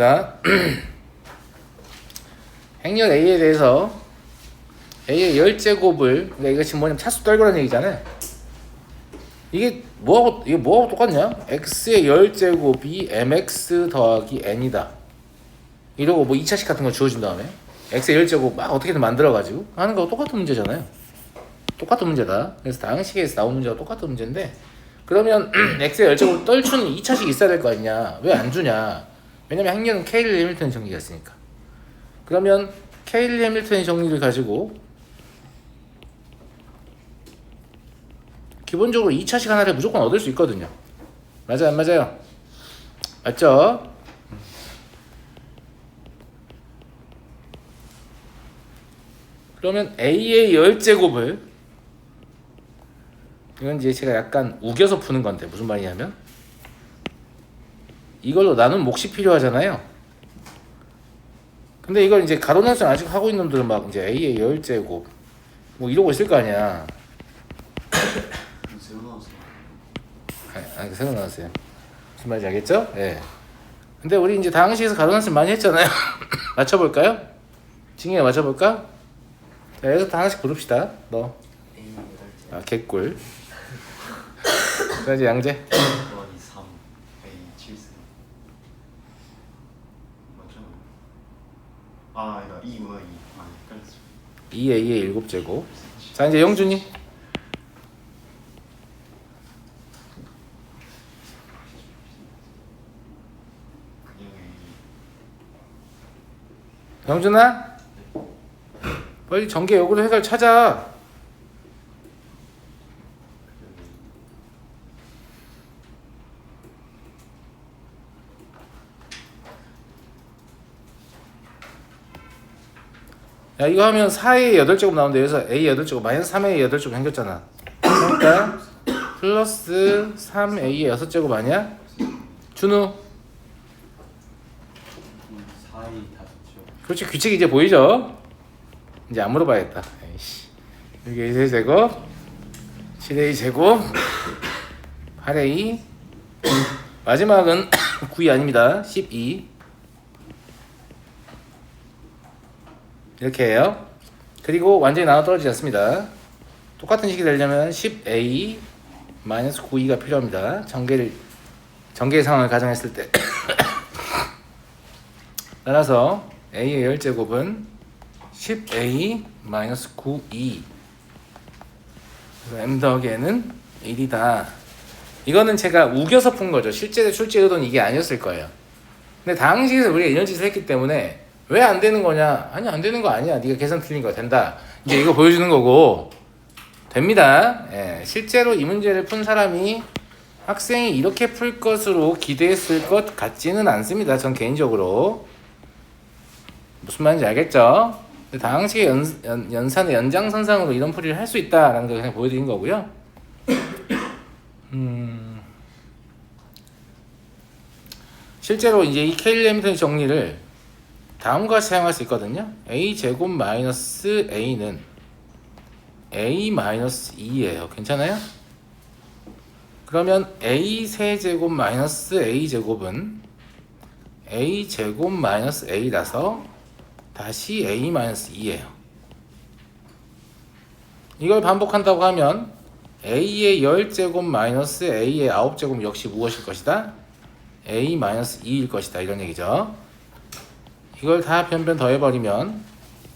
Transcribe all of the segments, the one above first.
자, 행렬 A에 대해서 A의 10제곱을, 그러니까 이거 지금 뭐냐면 차수 떨고라는 얘기잖아요. 이게 뭐하고 똑같냐? x의 10제곱이 mx 더하기 n이다. 이러고 뭐 2차식 같은 거 주어진 다음에 x의 10제곱 막 어떻게든 만들어가지고 하는 거하고 똑같은 문제잖아요. 똑같은 문제다. 그래서 다항식에서 나온 문제가 똑같은 문제인데, 그러면 x의 10제곱 떨추는 2차식이 있어야 될 거 아니냐? 왜 안 주냐? 왜냐면 행렬은 케일리 해밀턴 정리가 있으니까. 그러면 케일리 해밀턴의 정리를 가지고 기본적으로 2차식 하나를 무조건 얻을 수 있거든요. 맞아요, 안 맞아요? 맞죠? 그러면 A의 10제곱을, 이건 이제 제가 약간 우겨서 푸는 건데 무슨 말이냐면, 이걸로 나눈 몫이 필요하잖아요. 근데 이걸 이제 가로나선 아직 하고 있는 놈들은 막 이제 A의 10제곱 뭐 이러고 있을 거 아니야. 새로 나왔어요. 무슨 말인지 알겠죠? 예. 네. 근데 우리 이제 다항식에서 가로나선 많이 했잖아요. 맞춰볼까요? 징이가 맞춰볼까? 자, 여기서 다항식 부릅시다. 너. 아, 개꿀. 자, 이제 양재. 2, 3, A, 7, 4 맞잖아. 아, 아니다. 2, 5, 2. 아, 헷갈렸어. 2A의 7제곱. 자, 이제 영준이. 영준아? 빨리 전개 역으로 해결 찾아. 야, 이거 하면 4A의 8제곱 나오는데 여기서 A 8제곱 마이너스 3A 8제곱 생겼잖아. 그러니까 플러스 3A의 6제곱 아니야? 준우. 4, 2, 5죠. 그렇지, 규칙이 이제 보이죠? 이제 안 물어봐야겠다. 에이씨. 여기 A 제곱, 7A 제곱, 8A, 마지막은 9이 아닙니다. 12. 이렇게 해요. 그리고 완전히 나눠 떨어지지 않습니다. 똑같은 식이 되려면 10A 마이너스 9E가 필요합니다. 전개의 상황을 가정했을 때. 따라서 A의 10제곱은 10A 마이너스 9E, 그래서 M 더하기 N은 1이다. 이거는 제가 우겨서 푼 거죠. 실제 출제 의도는 이게 아니었을 거예요. 근데 다항식에서 우리가 이런 짓을 했기 때문에 왜 안 되는 거냐? 아니, 안 되는 거 아니야. 네가 계산 틀린 거 된다. 이제 이거 보여주는 거고, 됩니다. 예, 실제로 이 문제를 푼 사람이 학생이 이렇게 풀 것으로 기대했을 것 같지는 않습니다. 전 개인적으로. 무슨 말인지 알겠죠? 다항식의 연산의 연장선상으로 이런 풀이를 할 수 있다라는 걸 그냥 보여드린 거고요. 실제로 이제 이 케일리 해밀턴 정리를 다음과 같이 사용할 수 있거든요. A 제곱 마이너스 A는 A 마이너스 2예요. 괜찮아요? 그러면 A 세제곱 마이너스 A 제곱은 A 제곱 마이너스 A라서 다시 A 마이너스 2예요. 이걸 반복한다고 하면 A의 10제곱 마이너스 A의 9제곱 역시 무엇일 것이다? A 마이너스 2일 것이다. 이런 얘기죠. 이걸 다 변변 더해버리면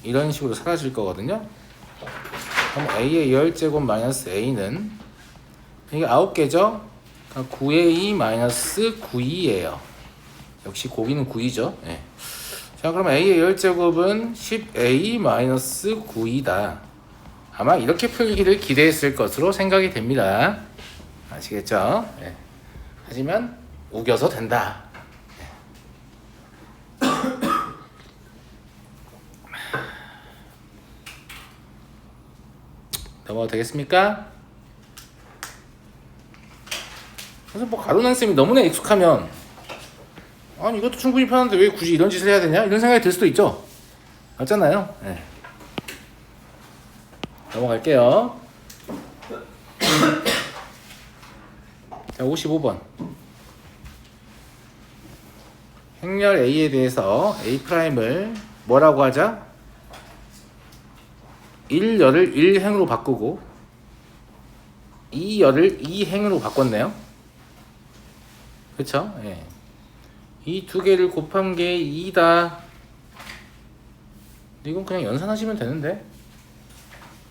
이런 식으로 사라질 거거든요. 그럼 A의 10제곱 마이너스 A는 이게 9개죠? 9A 마이너스 9E예요. 역시 고기는 9이죠. 네. 자, 그럼 A의 10제곱은 10A 마이너스 9이다. 아마 이렇게 풀기를 기대했을 것으로 생각이 됩니다. 아시겠죠? 네. 하지만 우겨서 된다. 넘어가도 되겠습니까? 그래서 뭐 가로난 쌤이 너무나 익숙하면, 아니 이것도 충분히 편한데 왜 굳이 이런 짓을 해야 되냐? 이런 생각이 들 수도 있죠. 맞잖아요. 네. 넘어갈게요. 자, 55번. 행렬 A에 대해서 A'을 뭐라고 하자? 1열을 1행으로 바꾸고 2열을 2행으로 바꿨네요. 그쵸? 예. 이 두 개를 곱한 게 2다. 이건 그냥 연산하시면 되는데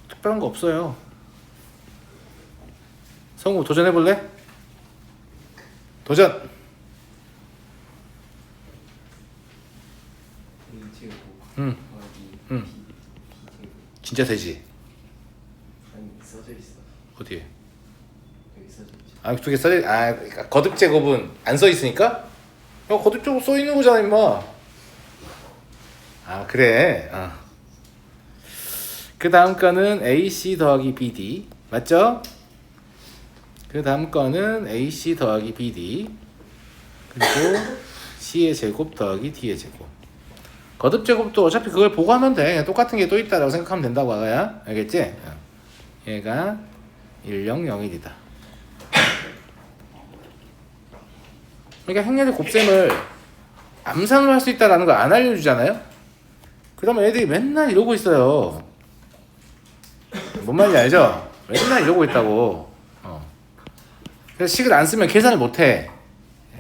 특별한 거 없어요. 성우 도전해볼래? 도전! A 제곱 응. 더하기 응. B 제곱. 진짜 되지? 아니 써져 있어. 어디에? 여기 써져 있죠. 아, 두 개 써져. 아, 그러니까 거듭 제곱은 안 써 있으니까? 야, 거듭 제곱 써 있는 거잖아, 임마. 아, 그래. 그 다음 거는 AC 더하기 BD. 맞죠? 그 다음 거는 AC 더하기 BD. 그리고 C의 제곱 더하기 D의 제곱. 거듭 제곱도 어차피 그걸 보고 하면 돼. 그냥 똑같은 게 또 있다라고 생각하면 된다고, 아가야. 알겠지? 얘가 1001이다. 그러니까 행렬의 곱셈을 암산으로 할 수 있다라는 걸 안 알려주잖아요. 그러면 애들이 맨날 이러고 있어요. 뭔 말인지 알죠? 맨날 이러고 있다고. 그래서 식을 안 쓰면 계산을 못해.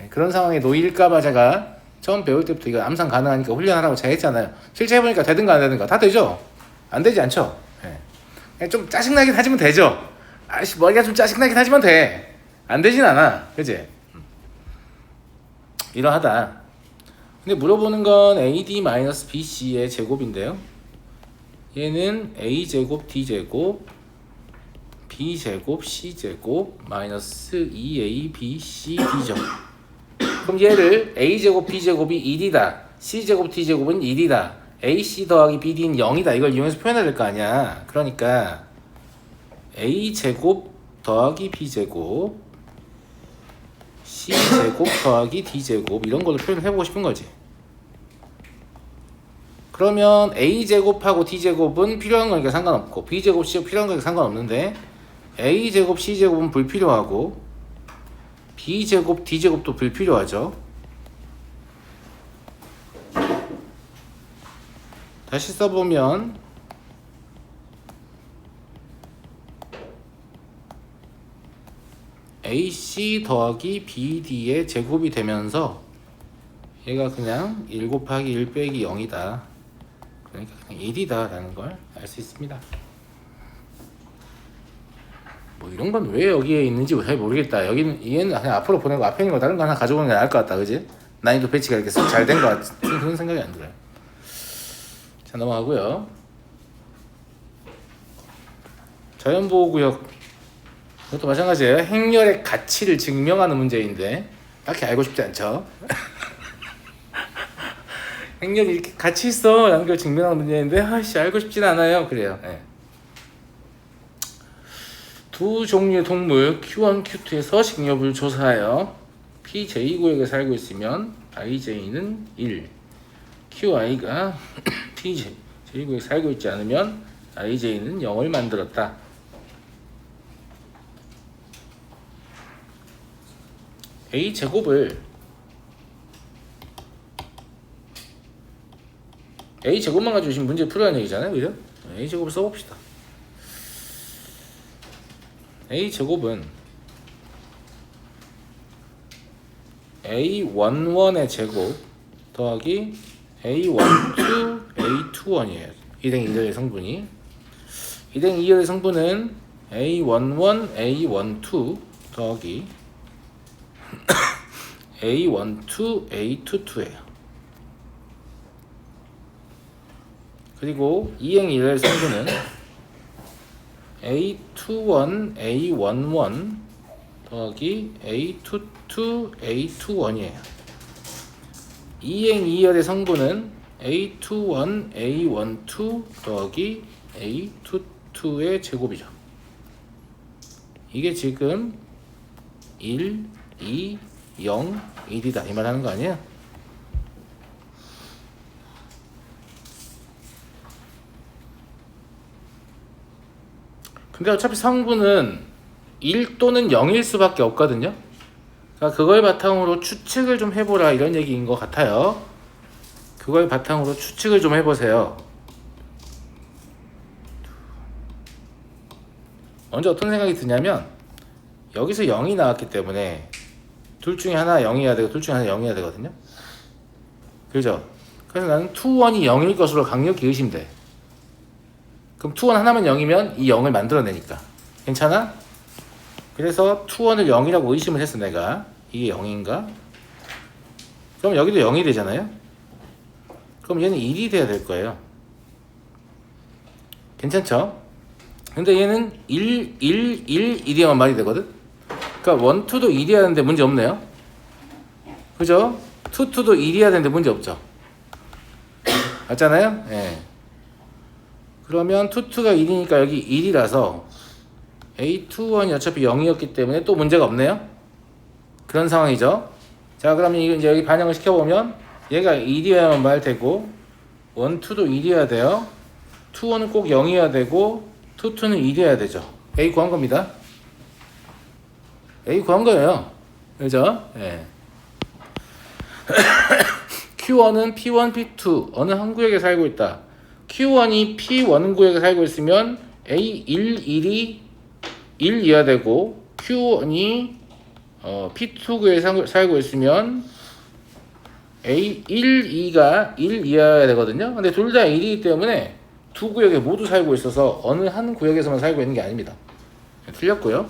그런 상황에 놓일까봐 제가 처음 배울 때부터 이거 암산 가능하니까 훈련하라고 제가 했잖아요. 실제 해보니까 되든가 안 되든가 다 되죠? 안 되지 않죠? 그냥 좀 짜증나긴 하지만 되죠? 아이씨, 머리가 좀 짜증나긴 하지만 돼. 안 되진 않아. 그치? 이러하다. 근데 물어보는 건 AD-BC의 제곱인데요. 얘는 A제곱 D제곱 B제곱 C제곱 마이너스 2ABCD죠. 그럼 얘를 A제곱 B제곱이 1이다. C제곱 D제곱은 1이다. AC 더하기 BD는 0이다. 이걸 이용해서 표현해야 될 거 아니야. 그러니까 A제곱 더하기 B제곱 C제곱 더하기 D제곱 이런 걸로 표현을 해보고 싶은 거지. 그러면 A제곱하고 D제곱은 필요한 거니까 상관없고 B제곱, C제곱 필요한 거니까 상관없는데 A제곱, C제곱은 불필요하고 B제곱, D제곱도 불필요하죠. 다시 써보면 AC 더하기 BD의 제곱이 되면서 얘가 그냥 1 곱하기 1 빼기 0이다. 그러니까 그냥 1이다 라는 걸 알 수 있습니다. 뭐 이런 건 왜 여기에 있는지 잘 모르겠다. 여기는 얘는 그냥 앞으로 보내고 앞에 있는 거 다른 거 하나 가져오는 게 나을 것 같다. 그지? 난이도 배치가 이렇게 잘 된 것 같은 그런 생각이 안 들어요. 자, 넘어가고요. 자연보호구역 이것도 마찬가지예요. 행렬의 가치를 증명하는 문제인데 딱히 알고 싶지 않죠. 행렬이 이렇게 같이 있어 라는 걸 증명하는 문제인데 아씨 알고 싶진 않아요. 그래요. 네. 두 종류의 동물 Q1, Q2의 서식여부를 조사하여 PJ 구역에 살고 있으면 IJ는 1, QI가 PJ 구역에 살고 있지 않으면 IJ는 0을 만들었다. A제곱을 A제곱만 가지고 지금 문제 풀어야 하는 얘기잖아요. 그죠? A제곱을 써봅시다. A제곱은 A11의 제곱 더하기 A12, A21이에요. 2등 2열의 성분이 2등 2열의 성분은 A11, A12 더하기 A12, A22예요. 그리고 2행 1의 성분은 A21, A11 더하기 A22, A21이에요. 2행 2열의 성분은 A21, A12 더하기 A22의 제곱이죠. 이게 지금 1, 2, 0, 1이다 이 말 하는 거 아니에요? 근데 어차피 성분은 1 또는 0일 수밖에 없거든요. 그러니까 그걸 바탕으로 추측을 좀 해보라 이런 얘기인 것 같아요. 그걸 바탕으로 추측을 좀 해보세요. 먼저 어떤 생각이 드냐면 여기서 0이 나왔기 때문에 둘 중에 하나 0이어야 되고 둘 중에 하나 0이어야 되거든요. 그죠? 그래서 나는 2, 1이 0일 것으로 강력히 의심돼. 그럼 2, 1 하나만 0이면 이 0을 만들어내니까 괜찮아? 그래서 2, 1을 0이라고 의심을 했어 내가. 이게 0인가? 그럼 여기도 0이 되잖아요? 그럼 얘는 1이 돼야 될 거예요. 괜찮죠? 근데 얘는 1, 1, 1, 1이야만 말이 되거든? 그러니까 1, 2도 1이어야 되는데 문제 없네요. 그죠? 2, 2도 1이어야 되는데 문제 없죠? 맞잖아요? 예. 그러면 2, 2가 1이니까 여기 1이라서 A2, 1이 어차피 0이었기 때문에 또 문제가 없네요? 그런 상황이죠. 자, 그러면 이제 여기 반영을 시켜보면 얘가 1이어야만 말 되고 1, 2도 1이어야 돼요. 2, 1은 꼭 0이어야 되고 2, 2는 1이어야 되죠. A 구한 겁니다. A 구한 거예요. 그죠? 예. Q1은 P1, P2 어느 한 구역에 살고 있다. Q1이 P1 구역에 살고 있으면 A1, 1이 1이어야 되고 Q1이 P2 구역에 살고 있으면 A1, 2가 1이어야 되거든요. 근데 둘 다 1이기 때문에 두 구역에 모두 살고 있어서 어느 한 구역에서만 살고 있는 게 아닙니다. 틀렸고요.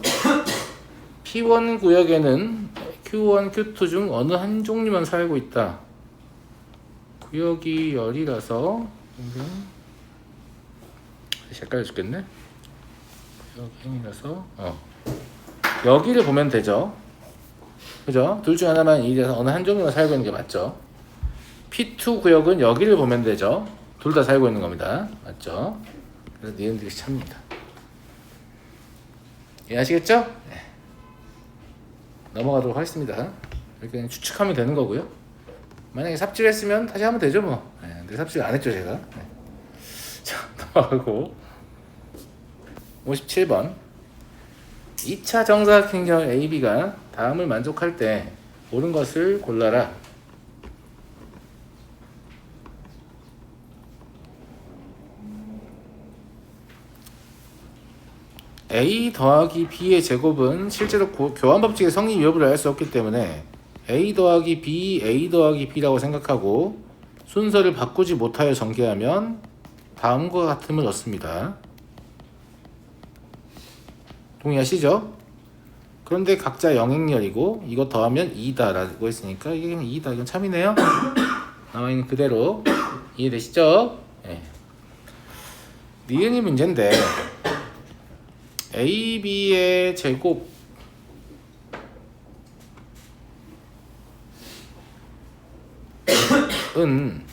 P1 구역에는 Q1, Q2 중 어느 한 종류만 살고 있다. 구역이 열이라서 헷갈려 죽겠네. 구역이 열이라서 여기를 보면 되죠. 그죠? 둘 중 하나만 1이라서 어느 한 종류만 살고 있는 게 맞죠. P2 구역은 여기를 보면 되죠. 둘 다 살고 있는 겁니다. 맞죠? 그래서 니은들이 찹니다. 이해하시겠죠? 네. 넘어가도록 하겠습니다. 이렇게 그냥 추측하면 되는 거고요. 만약에 삽질했으면 다시 하면 되죠 뭐. 네, 근데 삽질 안 했죠 제가. 네. 자, 넘어가고 57번 2차 정사각형절 AB가 다음을 만족할 때 옳은 것을 골라라. A 더하기 B의 제곱은 실제로 교환법칙의 성립 여부를 알 수 없기 때문에 A 더하기 B, A 더하기 B라고 생각하고 순서를 바꾸지 못하여 전개하면 다음과 같음을 얻습니다. 동의하시죠? 그런데 각자 영행열이고 이거 더하면 2다 라고 했으니까 이게 그냥 2다. 이건 참이네요. 나와있는 그대로 이해되시죠? 네. 니은이 문제인데 A, B의 제곱 은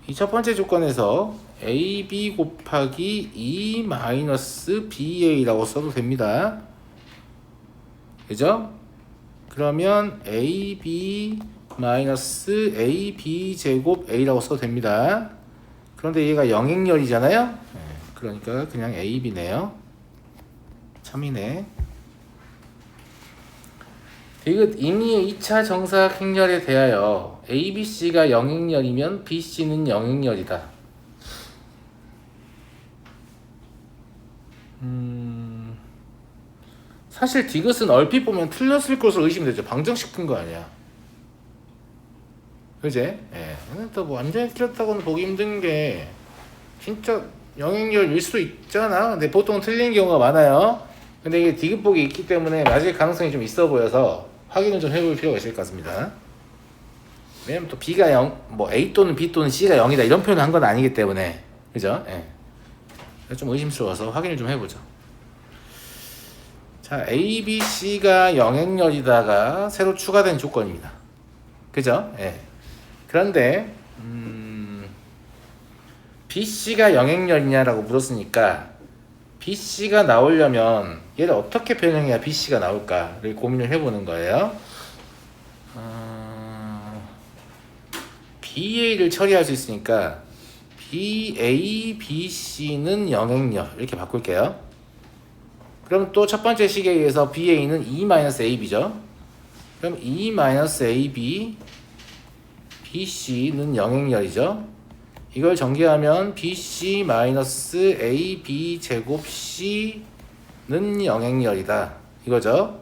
이 첫 번째 조건에서 AB 곱하기 E 마이너스 BA라고 써도 됩니다. 그죠? 그러면 AB 마이너스 AB 제곱 A라고 써도 됩니다. 그런데 얘가 영행열이잖아요. 네, 그러니까 그냥 AB네요. 참이네. 디귿 임의의 2차 정사각행렬에 대하여 ABC가 영행열이면 BC는 영행열이다. 사실 디귿은 얼핏 보면 틀렸을 것으로 의심되죠. 방정식 푼 거 아니야. 그지? 예. 근데 또 뭐 완전히 틀렸다고는 보기 힘든 게 진짜 영행열일 수도 있잖아. 근데 보통 틀린 경우가 많아요. 근데 이게 디귿복이 있기 때문에 맞을 가능성이 좀 있어 보여서 확인을 좀 해볼 필요가 있을 것 같습니다. 왜냐면 또 B가 0, 뭐 A 또는 B 또는 C가 0이다 이런 표현을 한 건 아니기 때문에 그죠? 예. 좀 의심스러워서 확인을 좀 해보죠. 자, A, B, C가 영행열이다가 새로 추가된 조건입니다. 그죠? 예. 그런데 B, C가 영행열이냐라고 물었으니까 B, C가 나오려면 얘를 어떻게 변형해야 B, C가 나올까를 고민을 해보는 거예요. BA를 처리할 수 있으니까 BA, BC는 영행열 이렇게 바꿀게요. 그럼 또 첫 번째 식에 의해서 BA는 E-AB죠. 그럼 E-AB BC는 영행열이죠. 이걸 전개하면 BC 마이너스 AB 제곱 C는 영행열이다 이거죠.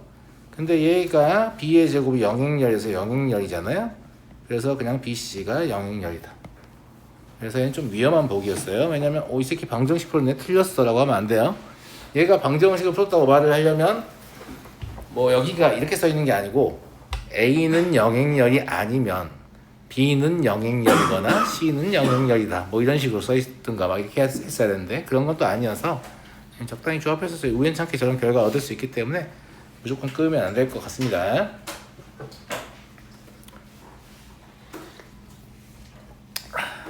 근데 얘가 B의 제곱이 영행열에서 영행열이잖아요. 그래서 그냥 BC가 영행열이다. 그래서 얘는 좀 위험한 보기였어요. 왜냐면 이 새끼 방정식 풀었네 틀렸어 라고 하면 안 돼요. 얘가 방정식을 풀었다고 말을 하려면 뭐 여기가 이렇게 써 있는 게 아니고 A는 영행열이 아니면 B는 영행열이거나 C는 영행열이다 뭐 이런 식으로 써 있든가 막 이렇게 했어야 되는데 그런 건 또 아니어서 적당히 조합해서 우연찮게 저런 결과 얻을 수 있기 때문에 무조건 끄면 안 될 것 같습니다.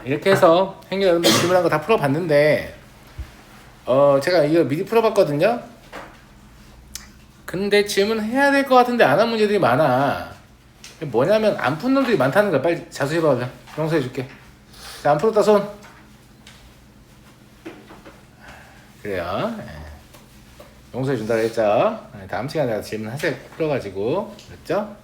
이렇게 해서 행렬 여러분들 질문한 거 다 풀어봤는데 제가 이거 미리 풀어봤거든요. 근데 질문해야 될 것 같은데 안 한 문제들이 많아. 뭐냐면 안 푼 놈들이 많다는 거야. 빨리 자수해봐. 용서해줄게. 자, 안 풀었다 손. 그래요. 용서해준다고 했죠. 다음 시간에 내가 질문하세요. 풀어가지고 그랬죠?